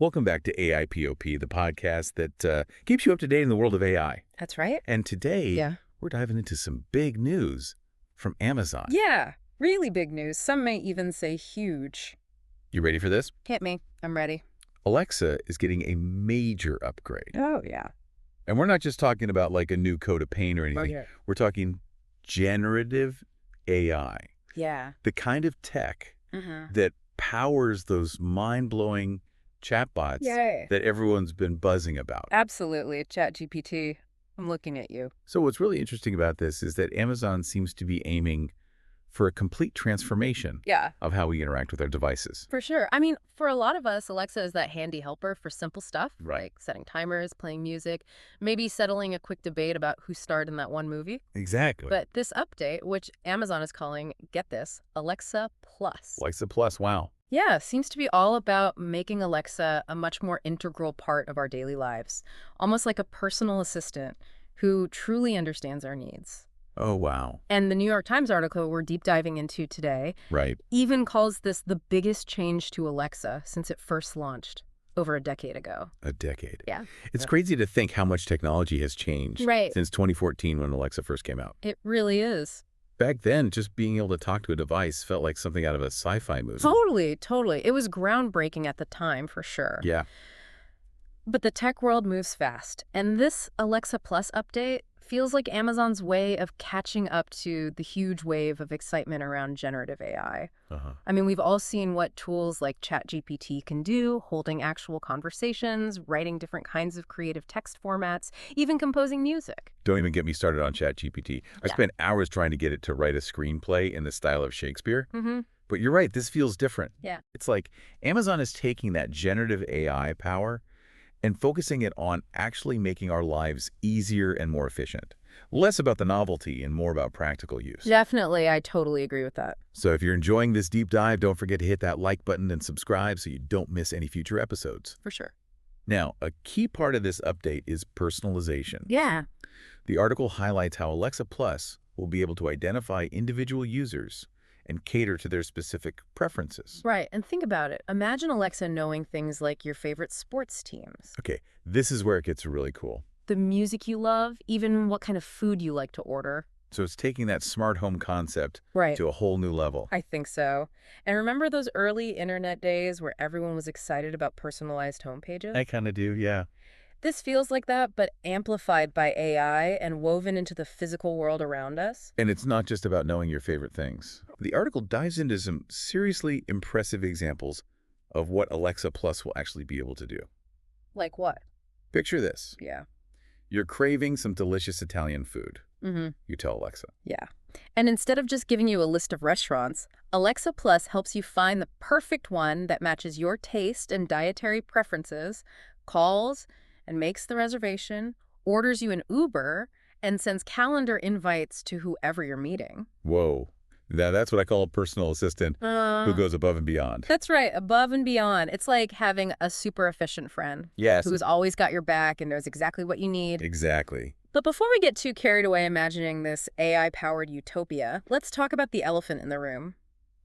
Welcome back to AIPOP, the podcast that keeps you up to date in the world of AI. That's right. And today, Yeah. we're diving into some big news from Amazon. Yeah, really big news. Some may even say huge. You ready for this? Hit me. I'm ready. Alexa is getting a major upgrade. Oh, yeah. And we're not just talking about like a new coat of paint or anything. Okay. We're talking generative AI. Yeah. The kind of tech Mm-hmm. that powers those mind-blowing chatbots Yay. that everyone's been buzzing about. Absolutely. ChatGPT. I'm looking at you. So what's really interesting about this is that Amazon seems to be aiming for a complete transformation Yeah, of how we interact with our devices. for sure. I mean, for a lot of us, Alexa is that handy helper for simple stuff, Right. like setting timers, playing music, maybe settling a quick debate about who starred in that one movie. Exactly. But this update, which Amazon is calling, get this, Alexa Plus. Alexa Plus, wow. Yeah, seems to be all about making Alexa a much more integral part of our daily lives, almost like a personal assistant who truly understands our needs. Oh, wow. And the New York Times article we're deep diving into today Right. even calls this the biggest change to Alexa since it first launched over a decade ago. A decade. Yeah. It's crazy to think how much technology has changed Right. since 2014 when Alexa first came out. It really is. Back then, just being able to talk to a device felt like something out of a sci-fi movie. Totally, totally. It was groundbreaking at the time, for sure. Yeah. But the tech world moves fast, and this Alexa Plus update feels like Amazon's way of catching up to the huge wave of excitement around generative AI. Uh-huh. I mean, we've all seen what tools like ChatGPT can do, holding actual conversations, writing different kinds of creative text formats, even composing music. Don't even get me started on ChatGPT. I Yeah. spent hours trying to get it to write a screenplay in the style of Shakespeare. Mm-hmm. But you're right, this feels different. Yeah. It's like Amazon is taking that generative AI power and focusing it on actually making our lives easier and more efficient. Less about the novelty and more about practical use. Definitely, I totally agree with that. So if you're enjoying this deep dive, don't forget to hit that like button and subscribe so you don't miss any future episodes. For sure. Now, a key part of this update is personalization. Yeah. The article highlights how Alexa Plus will be able to identify individual users and cater to their specific preferences. Right, and think about it. Imagine Alexa knowing things like your favorite sports teams, Okay, this is where it gets really cool. the music you love, even what kind of food you like to order. So it's taking that smart home concept Right. to a whole new level. I think so. And remember those early internet days where everyone was excited about personalized homepages? I kind of do, yeah. This feels like that, but amplified by AI and woven into the physical world around us. And it's not just about knowing your favorite things. The article dives into some seriously impressive examples of what Alexa Plus will actually be able to do. Like what? Picture this. Yeah. You're craving some delicious Italian food. Mm-hmm. You tell Alexa. Yeah. And instead of just giving you a list of restaurants, Alexa Plus helps you find the perfect one that matches your taste and dietary preferences, calls and makes the reservation, orders you an Uber, and sends calendar invites to whoever you're meeting. Whoa. Now that's what I call a personal assistant who goes above and beyond. That's right, above and beyond. It's like having a super efficient friend Yes. who's always got your back and knows exactly what you need. Exactly. But before we get too carried away imagining this AI-powered utopia, let's talk about the elephant in the room.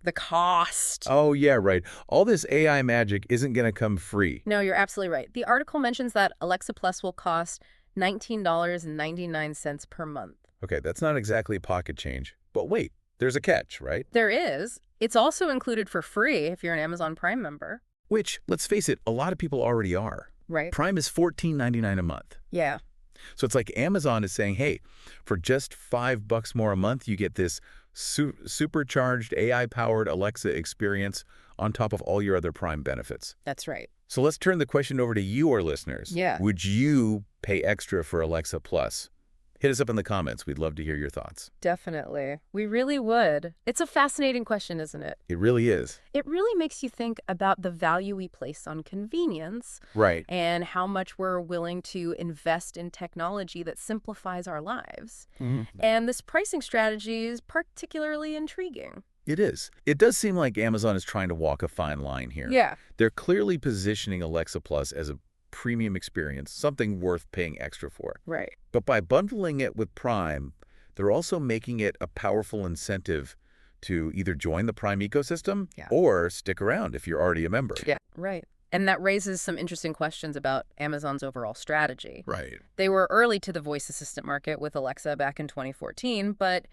The cost. Oh, yeah, right. All this AI magic isn't going to come free. No, you're absolutely right. The article mentions that Alexa Plus will cost $19.99 per month. Okay, that's not exactly pocket change. But wait, there's a catch, right? There is. It's also included for free if you're an Amazon Prime member. Which, let's face it, a lot of people already are. Right. Prime is $14.99 a month. Yeah. So it's like Amazon is saying, hey, for just $5 more a month, you get this supercharged AI-powered Alexa experience on top of all your other Prime benefits. That's right. So let's turn the question over to you, our listeners. Yeah. Would you pay extra for Alexa Plus? Hit us up in the comments. We'd love to hear your thoughts. Definitely. We really would. It's a fascinating question, isn't it? It really is. It really makes you think about the value we place on convenience Right. and how much we're willing to invest in technology that simplifies our lives. And this pricing strategy is particularly intriguing. It is. It does seem like Amazon is trying to walk a fine line here. Yeah. They're clearly positioning Alexa Plus as a premium experience, something worth paying extra for. Right. But by bundling it with Prime, they're also making it a powerful incentive to either join the Prime ecosystem Yeah. or stick around if you're already a member. Yeah. Right. And that raises some interesting questions about Amazon's overall strategy. Right. They were early to the voice assistant market with Alexa back in 2014, but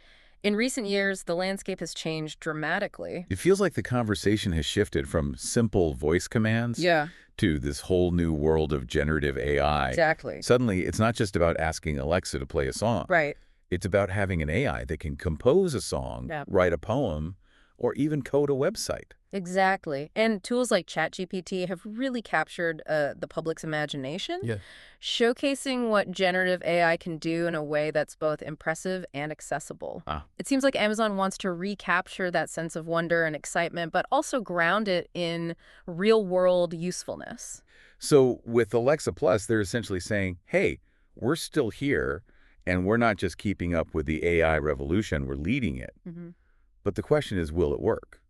in recent years, the landscape has changed dramatically. It feels like the conversation has shifted from simple voice commands Yeah, to this whole new world of generative AI. exactly. Suddenly, it's not just about asking Alexa to play a song. Right. It's about having an AI that can compose a song, Yeah. write a poem, or even code a website. Exactly. And tools like ChatGPT have really captured the public's imagination, Yeah. showcasing what generative AI can do in a way that's both impressive and accessible. Ah. It seems like Amazon wants to recapture that sense of wonder and excitement, but also ground it in real-world usefulness. So with Alexa Plus, they're essentially saying, hey, we're still here, and we're not just keeping up with the AI revolution, we're leading it. Mm-hmm. But the question is, will it work?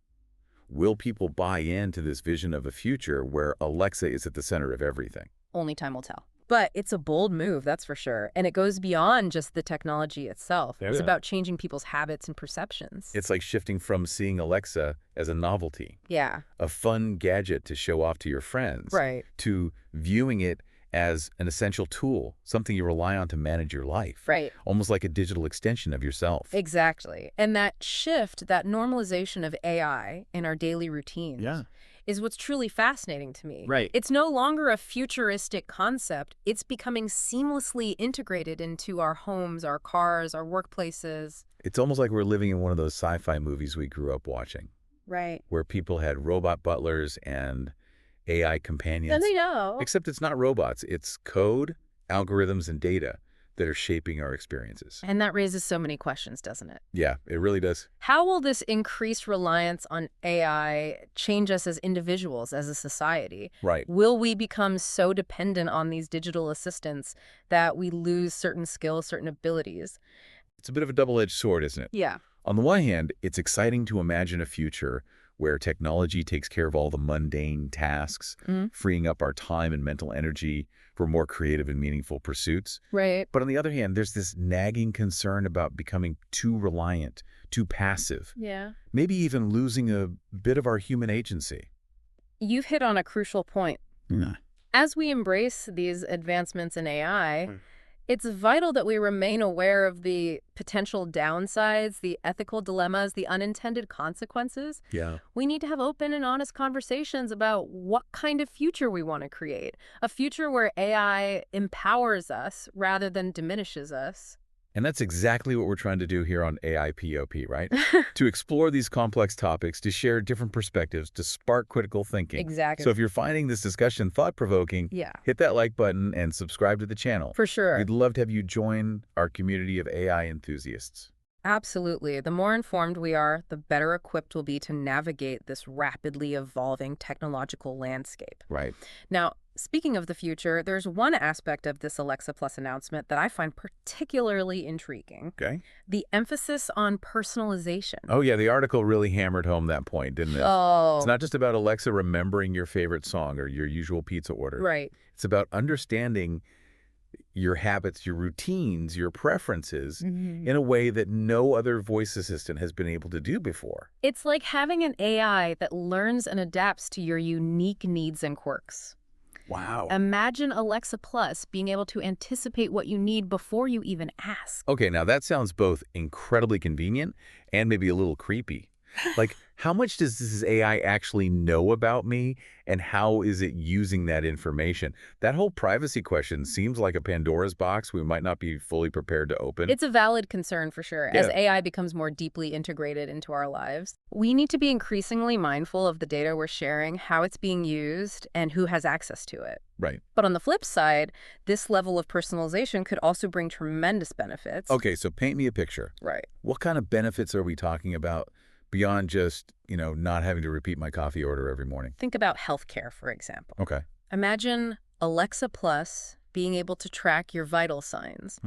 Will people buy into this vision of a future where Alexa is at the center of everything? Only time will tell. But it's a bold move, that's for sure. And it goes beyond just the technology itself. It's Yeah. about changing people's habits and perceptions. It's like shifting from seeing Alexa as a novelty, Yeah, a fun gadget to show off to your friends, right. to viewing it as an essential tool, something you rely on to manage your life, Right. almost like a digital extension of yourself. Exactly. And that shift, that normalization of AI in our daily routines is what's truly fascinating to me. Right. It's no longer a futuristic concept. It's becoming seamlessly integrated into our homes, our cars, our workplaces. It's almost like we're living in one of those sci-fi movies we grew up watching, Right. where people had robot butlers and AI companions. And they know. Except it's not robots. It's code, algorithms, and data that are shaping our experiences. And that raises so many questions, doesn't it? Yeah, it really does. How will this increased reliance on AI change us as individuals, as a society? Right. Will we become so dependent on these digital assistants that we lose certain skills, certain abilities? It's a bit of a double-edged sword, isn't it? Yeah. On the one hand, it's exciting to imagine a future where technology takes care of all the mundane tasks, freeing up our time and mental energy for more creative and meaningful pursuits. Right. But on the other hand, there's this nagging concern about becoming too reliant, too passive, Yeah. maybe even losing a bit of our human agency. You've hit on a crucial point. Yeah. As we embrace these advancements in AI, it's vital that we remain aware of the potential downsides, the ethical dilemmas, the unintended consequences. Yeah. We need to have open and honest conversations about what kind of future we want to create. A future where AI empowers us rather than diminishes us. And that's exactly what we're trying to do here on AIPOP, right? To explore these complex topics, to share different perspectives, to spark critical thinking. Exactly. So if you're finding this discussion thought-provoking, Yeah, hit that like button and subscribe to the channel. for sure. We'd love to have you join our community of AI enthusiasts. Absolutely. The more informed we are, the better equipped we'll be to navigate this rapidly evolving technological landscape. Right. Now, speaking of the future, there's one aspect of this Alexa Plus announcement that I find particularly intriguing. Okay. The emphasis on personalization. Oh, yeah, the article really hammered home that point, didn't it? Oh, It's not just about Alexa remembering your favorite song or your usual pizza order. right. It's about understanding your habits, your routines, your preferences in a way that no other voice assistant has been able to do before. It's like having an AI that learns and adapts to your unique needs and quirks. Wow. Imagine Alexa Plus being able to anticipate what you need before you even ask. Okay, now that sounds both incredibly convenient and maybe a little creepy. Like, how much does this AI actually know about me, and how is it using that information? That whole privacy question seems like a Pandora's box we might not be fully prepared to open. It's a valid concern for sure. As Yeah. AI becomes more deeply integrated into our lives, we need to be increasingly mindful of the data we're sharing, how it's being used, and who has access to it. Right. But on the flip side, this level of personalization could also bring tremendous benefits. Okay, so paint me a picture. Right. What kind of benefits are we talking about beyond just, not having to repeat my coffee order every morning? Think about healthcare, for example. Okay. Imagine Alexa Plus being able to track your vital signs,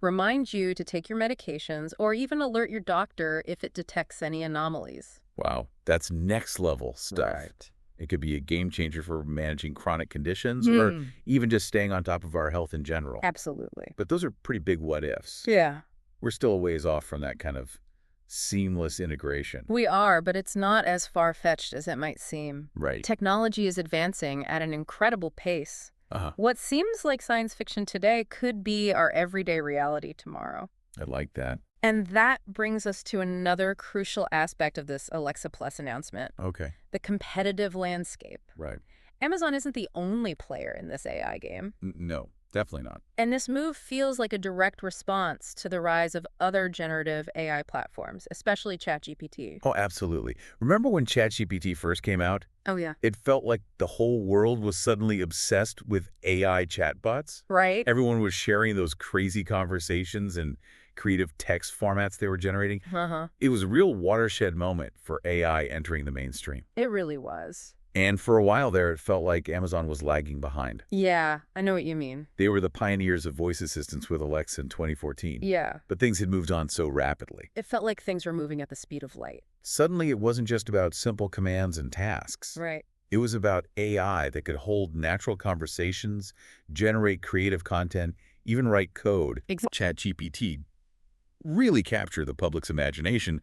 remind you to take your medications, or even alert your doctor if it detects any anomalies. Wow, that's next level stuff. Right. It could be a game changer for managing chronic conditions or even just staying on top of our health in general. Absolutely. But those are pretty big what ifs. Yeah. We're still a ways off from that kind of seamless integration. We are, but it's not as far-fetched as it might seem. Right. Technology is advancing at an incredible pace. Uh-huh. What seems like science fiction today could be our everyday reality tomorrow. I like that. And that brings us to another crucial aspect of this Alexa Plus announcement, Okay. the competitive landscape. Right. Amazon isn't the only player in this AI game. No, definitely not. And this move feels like a direct response to the rise of other generative AI platforms, especially ChatGPT. Oh, absolutely. Remember when ChatGPT first came out? Oh, yeah. It felt like the whole world was suddenly obsessed with AI chatbots. Right? Everyone was sharing those crazy conversations and creative text formats they were generating. Uh-huh. It was a real watershed moment for AI entering the mainstream. It really was. And for a while there, it felt like Amazon was lagging behind. Yeah, I know what you mean. They were the pioneers of voice assistants with Alexa in 2014. Yeah. But things had moved on so rapidly. It felt like things were moving at the speed of light. Suddenly, it wasn't just about simple commands and tasks. Right. It was about AI that could hold natural conversations, generate creative content, even write code. ChatGPT really captured the public's imagination,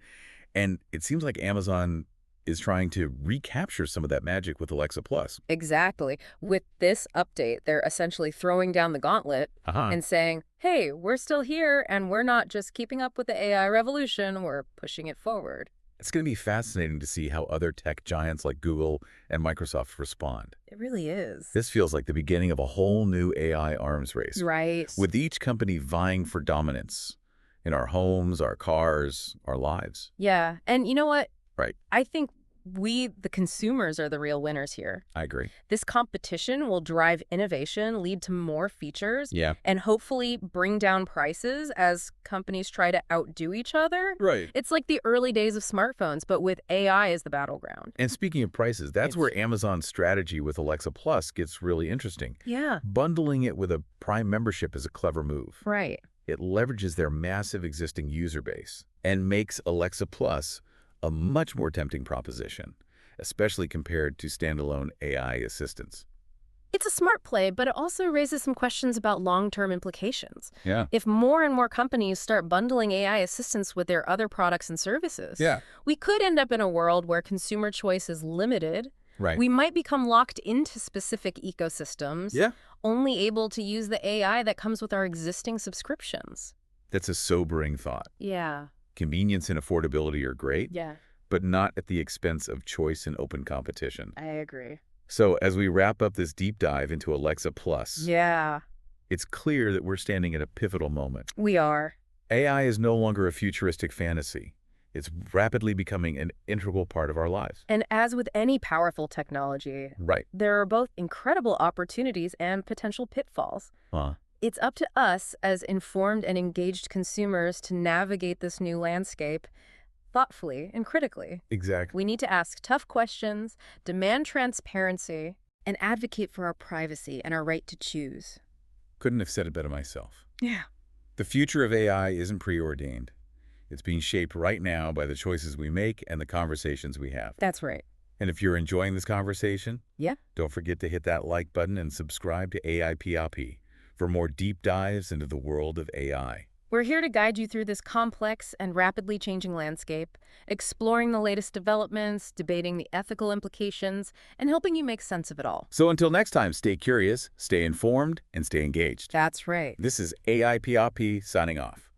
and it seems like Amazon is trying to recapture some of that magic with Alexa Plus. Exactly. With this update, they're essentially throwing down the gauntlet and saying, hey, we're still here, and we're not just keeping up with the AI revolution, we're pushing it forward. It's going to be fascinating to see how other tech giants like Google and Microsoft respond. It really is. This feels like the beginning of a whole new AI arms race, Right. with each company vying for dominance in our homes, our cars, our lives. Yeah. And you know what? Right. I think we, the consumers, are the real winners here. I agree. This competition will drive innovation, lead to more features, Yeah. and hopefully bring down prices as companies try to outdo each other. Right. It's like the early days of smartphones, but with AI as the battleground. And speaking of prices, that's where Amazon's strategy with Alexa Plus gets really interesting. Yeah. Bundling it with a Prime membership is a clever move. Right. It leverages their massive existing user base and makes Alexa Plus a much more tempting proposition, especially compared to standalone AI assistants. It's a smart play, but it also raises some questions about long-term implications. Yeah. If more and more companies start bundling AI assistants with their other products and services, we could end up in a world where consumer choice is limited. Right. We might become locked into specific ecosystems, only able to use the AI that comes with our existing subscriptions. That's a sobering thought. Yeah. Convenience and affordability are great, Yeah. but not at the expense of choice and open competition. I agree. So as we wrap up this deep dive into Alexa Plus, Yeah. it's clear that we're standing at a pivotal moment. We are. AI is no longer a futuristic fantasy. It's rapidly becoming an integral part of our lives. And as with any powerful technology, Right. there are both incredible opportunities and potential pitfalls. It's up to us as informed and engaged consumers to navigate this new landscape thoughtfully and critically. Exactly. We need to ask tough questions, demand transparency, and advocate for our privacy and our right to choose. Couldn't have said it better myself. Yeah. The future of AI isn't preordained. It's being shaped right now by the choices we make and the conversations we have. That's right. And if you're enjoying this conversation, Yeah. don't forget to hit that like button and subscribe to AIPRP for more deep dives into the world of AI. We're here to guide you through this complex and rapidly changing landscape, exploring the latest developments, debating the ethical implications, and helping you make sense of it all. So until next time, stay curious, stay informed, and stay engaged. That's right. This is AIPRP signing off.